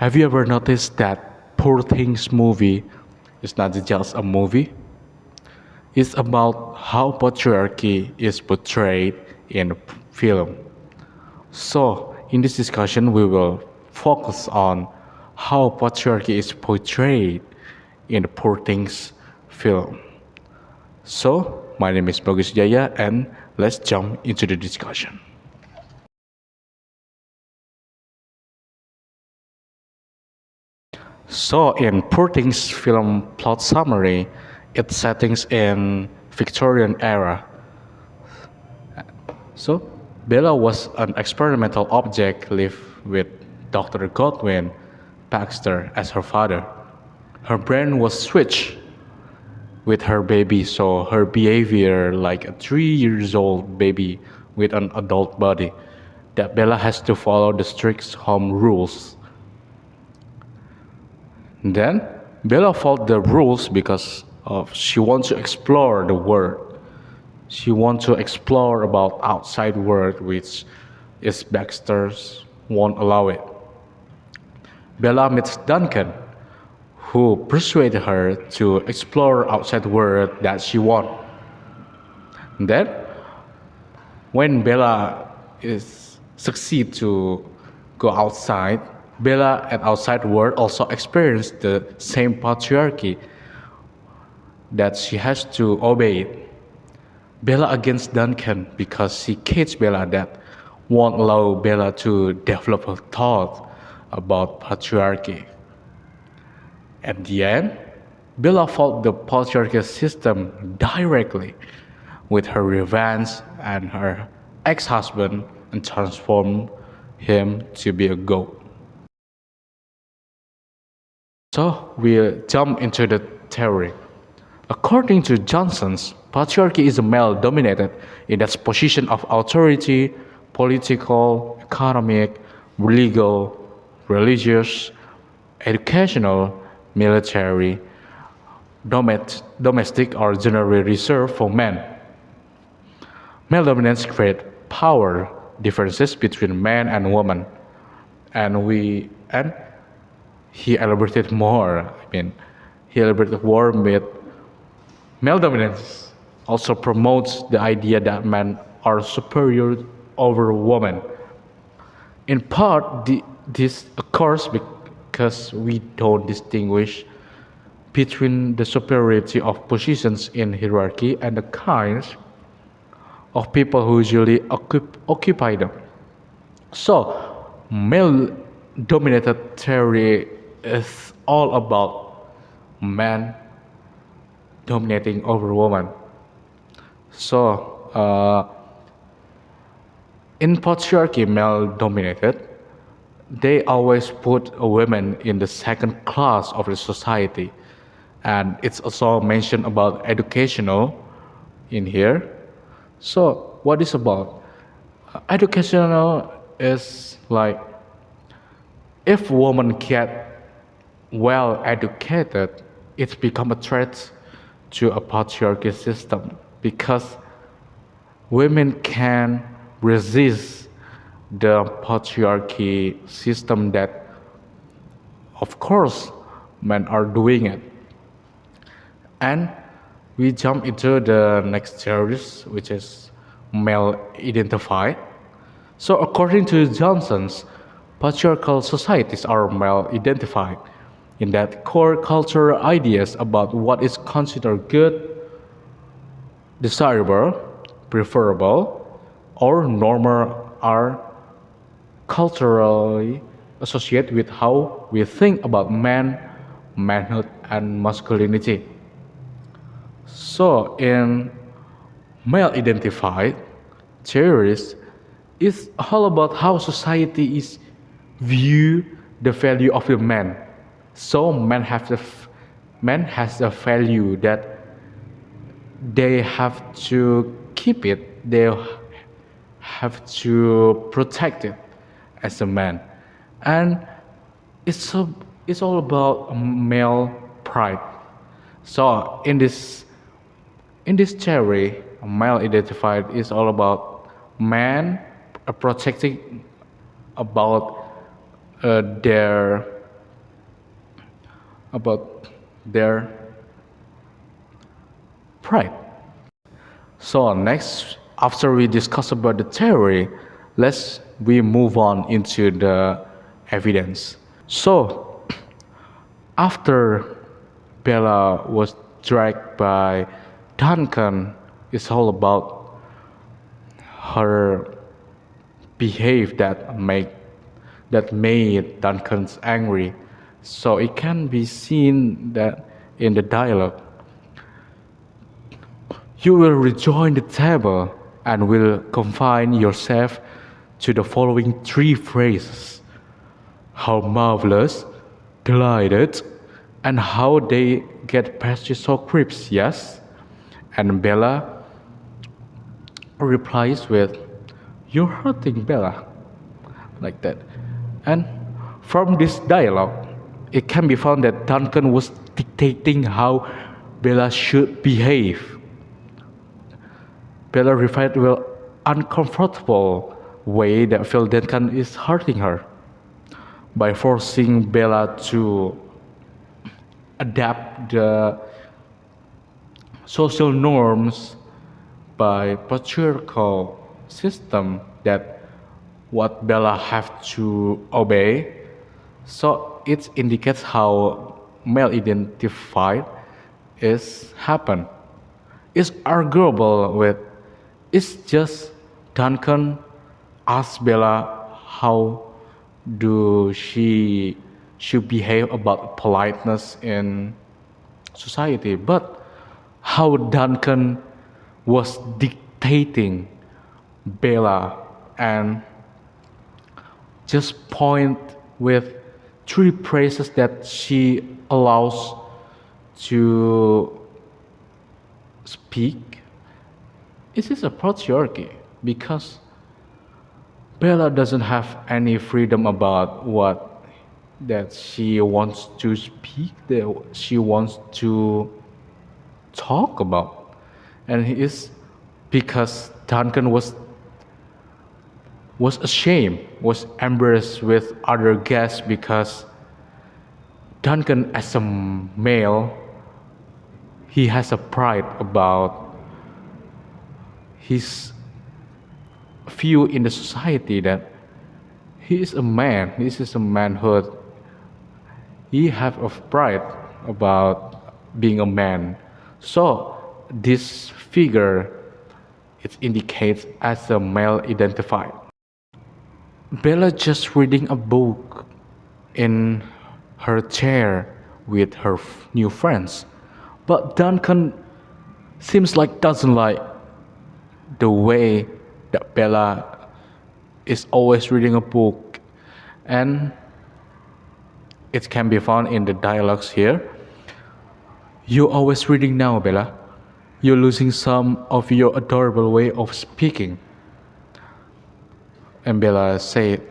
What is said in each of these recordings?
Have you ever noticed that Poor Things movie is not just a movie? It's about how patriarchy is portrayed in film. So, in this discussion, we will focus on how patriarchy is portrayed in the Poor Things film. So, my name is Bagus Jaya, and let's jump into the discussion. So, in Poor Things film plot summary, its settings in Victorian era. So, Bella was an experimental object lived with Dr. Godwin Baxter as her father. Her brain was switched with her baby, so her behavior like a 3 years old baby with an adult body. That Bella has to follow the strict home rules. Then Bella followed the rules because she wants to explore the world. She wants to explore about outside world, which is Baxter's won't allow it. Bella meets Duncan, who persuaded her to explore outside world that she wants. Then, when Bella is succeed to go outside, Bella at outside world also experience the same patriarchy that she has to obey it. Bella against Duncan because she hates Bella that won't allow Bella to develop her thought about patriarchy. At the end, Bella fought the patriarchal system directly with her revenge and her ex-husband and transformed him to be a goat. So we'll jump into the theory. According to Johnson's, patriarchy is a male-dominated in its position of authority, political, economic, legal, religious, educational, military, domestic, or generally reserved for men. Male dominance creates power differences between man and woman, and he elaborated more. He elaborated more with male dominance also promotes the idea that men are superior over women. In part, this occurs because we don't distinguish between the superiority of positions in hierarchy and the kinds of people who usually occupy them. So, male dominated theory is all about men dominating over women. So, in patriarchy, male dominated, they always put women in the second class of the society. And it's also mentioned about educational in here. So, what is about? Educational is like if women get well educated, it's become a threat to a patriarchy system because women can resist the patriarchy system that of course men are doing it. And we jump into the next theories, which is male identified. So according to Johnson's, patriarchal societies are male identified in that core cultural ideas about what is considered good, desirable, preferable, or normal are culturally associated with how we think about man, manhood, and masculinity. So, in male identified theories, it's all about how society is view the value of the man. So, man has a value that they have to keep it. They have to protect it as a man, and it's a, it's all about male pride. So in this theory, male identified is all about man protecting about their about their pride. So next, after we discuss about the theory, let's we move on into the evidence. So after Bella was dragged by Duncan, it's all about her behave that made Duncan angry. So it can be seen that in the dialogue, you will rejoin the table and will confine yourself to the following three phrases: how marvelous, delighted, and how they get past you so crisp, yes? And Bella replies with, "You're hurting Bella," like that. And from this dialogue, it can be found that Duncan was dictating how Bella should behave. Bella replied to an uncomfortable way that Phil Duncan is hurting her by forcing Bella to adapt the social norms by patriarchal system that what Bella have to obey. So it indicates how male identified is happen. It's arguable with it's just Duncan asks Bella how do she should behave about politeness in society, but how Duncan was dictating Bella and just point with three phrases that she allows to speak. It is a patriarchy because Bella doesn't have any freedom about what that she wants to speak, that she wants to talk about. And he is because Duncan was ashamed, was embarrassed with other guests because Duncan as a male, he has a pride about his view in the society that he is a man, this is a manhood. He have a pride about being a man. So this figure it indicates as a male identified. Bella just reading a book in her chair with her new friends, but Duncan seems like doesn't like the way that Bella is always reading a book, and it can be found in the dialogues here. You're always reading now, Bella. You're losing some of your adorable way of speaking. And Bella said,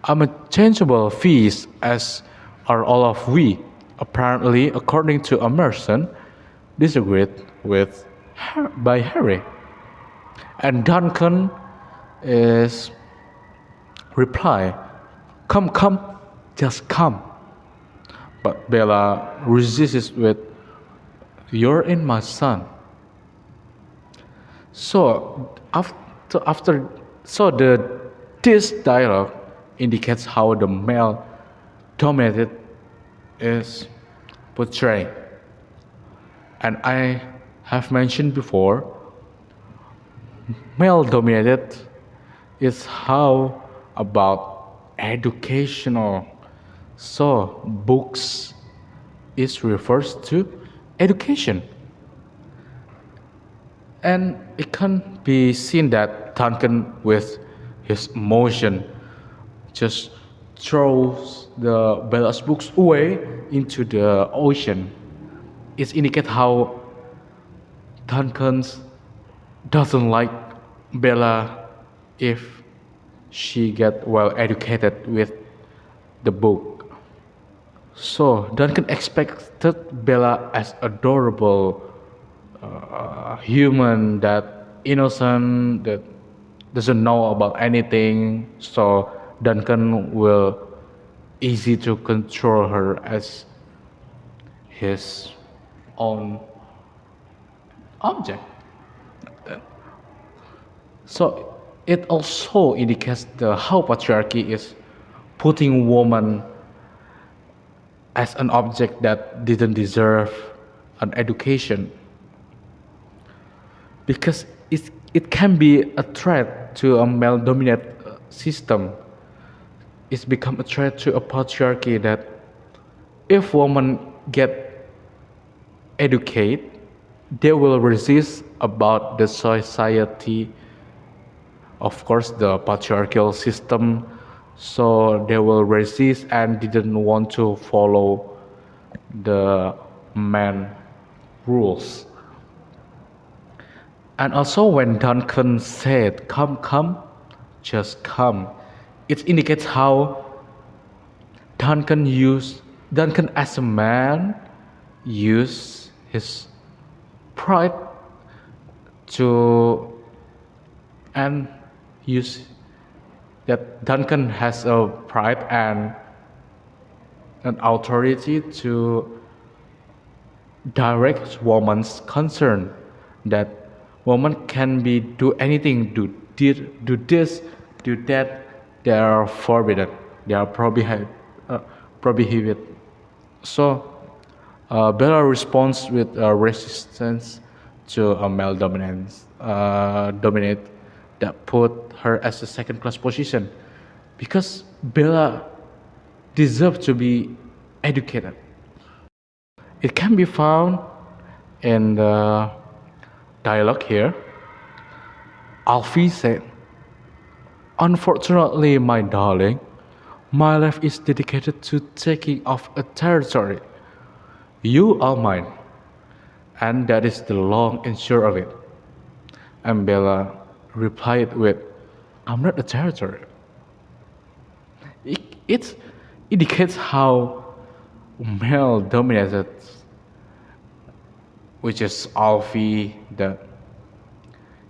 I'm a changeable feast as are all of we. Apparently, according to Emerson, disagreed with by Harry. And Duncan is reply, come, come, just come. But Bella resists with, you're in my son. So after this dialogue indicates how the male dominated is portrayed. And I have mentioned before, male dominated is how about educational. So books is refers to education. And it can be seen that Duncan with his emotion just throws the Bella's books away into the ocean. It indicates how Duncan doesn't like Bella if she get well educated with the book. So Duncan expected Bella as adorable human that innocent that doesn't know about anything. So Duncan will easy to control her as his own object. So it also indicates the how patriarchy is putting woman as an object that didn't deserve an education because it can be a threat to a male dominated system. It's become a threat to a patriarchy that if women get educated, they will resist about the society, of course, the patriarchal system. So they will resist and didn't want to follow the man rules. And also when Duncan said, "Come, come, just come," it indicates how Duncan as a man used his pride to and use that Duncan has a pride and an authority to direct woman's concern that woman can be do anything, do this, do that. They are forbidden. They are prohibited. So Bella responds with resistance to a male dominate that put her as a second class position because Bella deserves to be educated. It can be found in the dialogue here. Alfie said, "Unfortunately, my darling, my life is dedicated to taking off a territory. You are mine, and that is the long and short of it." And Bella replied with, "I'm not a territory." It indicates how male dominated, which is Alfie, that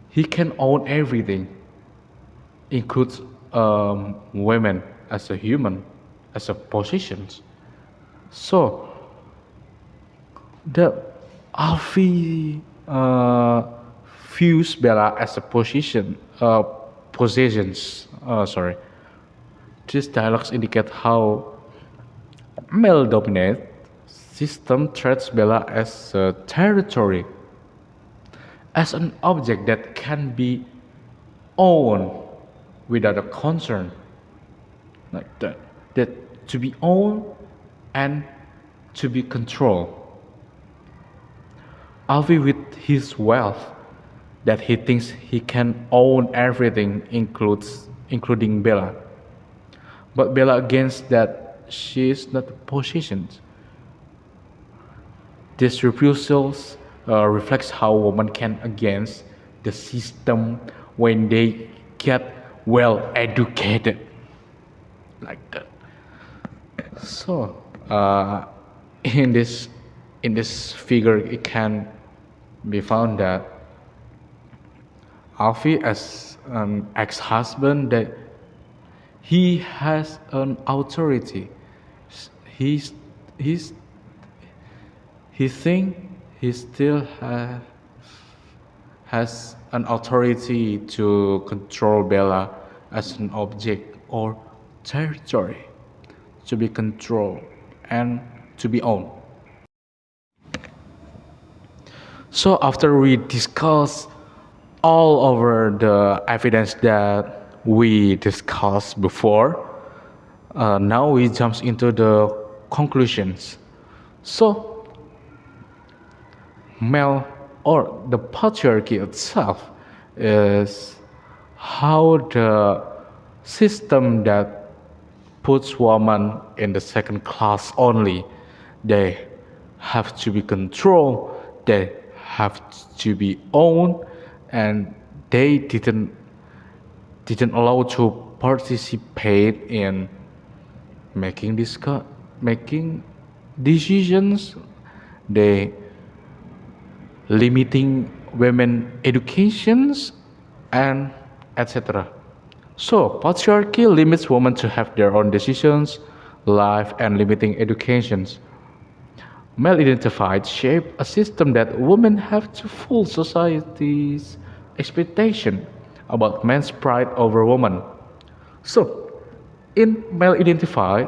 he can own everything, includes women as a human, as a position. So the Alfie views Bella as a possessions. Sorry. These dialogues indicate how male-dominated system treats Bella as a territory, as an object that can be owned without a concern, like that, that to be owned and to be controlled. Alfie with his wealth that he thinks he can own everything including Bella. But Bella against that she is not positioned. This refusal reflects how women can against the system when they get well educated, like that. So in this figure, it can be found that Alfie, as an ex-husband, that he has an authority. He's he's he think he still has an authority to control Bella as an object or territory to be controlled and to be owned. So after we discuss all over the evidence that we discussed before, now we jump into the conclusions. So male or the patriarchy itself is how the system that puts women in the second class only. They have to be controlled, they have to be owned, and they didn't allow to participate in making decisions. They limiting women educations and etc. So patriarchy limits women to have their own decisions, life, and limiting educations. Male identified shape a system that women have to fulfill society's expectation about men's pride over woman. So, in male identified,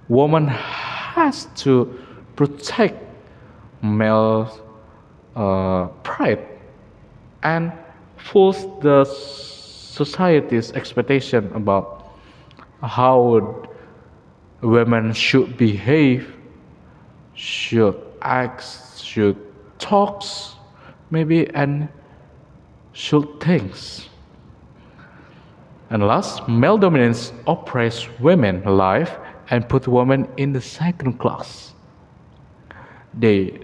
woman has to protect male pride and fulfill the society's expectation about how women should behave, should act, should talk, maybe, and should think. And last, male dominance oppresses women life and put women in the second class. They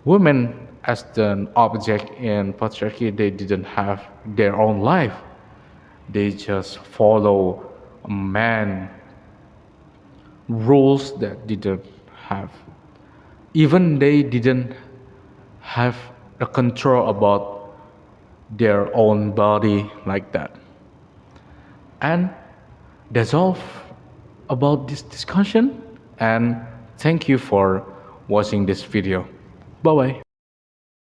women as an object in patriarchy, they didn't have their own life. They just follow a man rules that didn't have. Even they didn't have the control about their own body like that. And that's all about this discussion. And thank you for watching this video. Bye bye.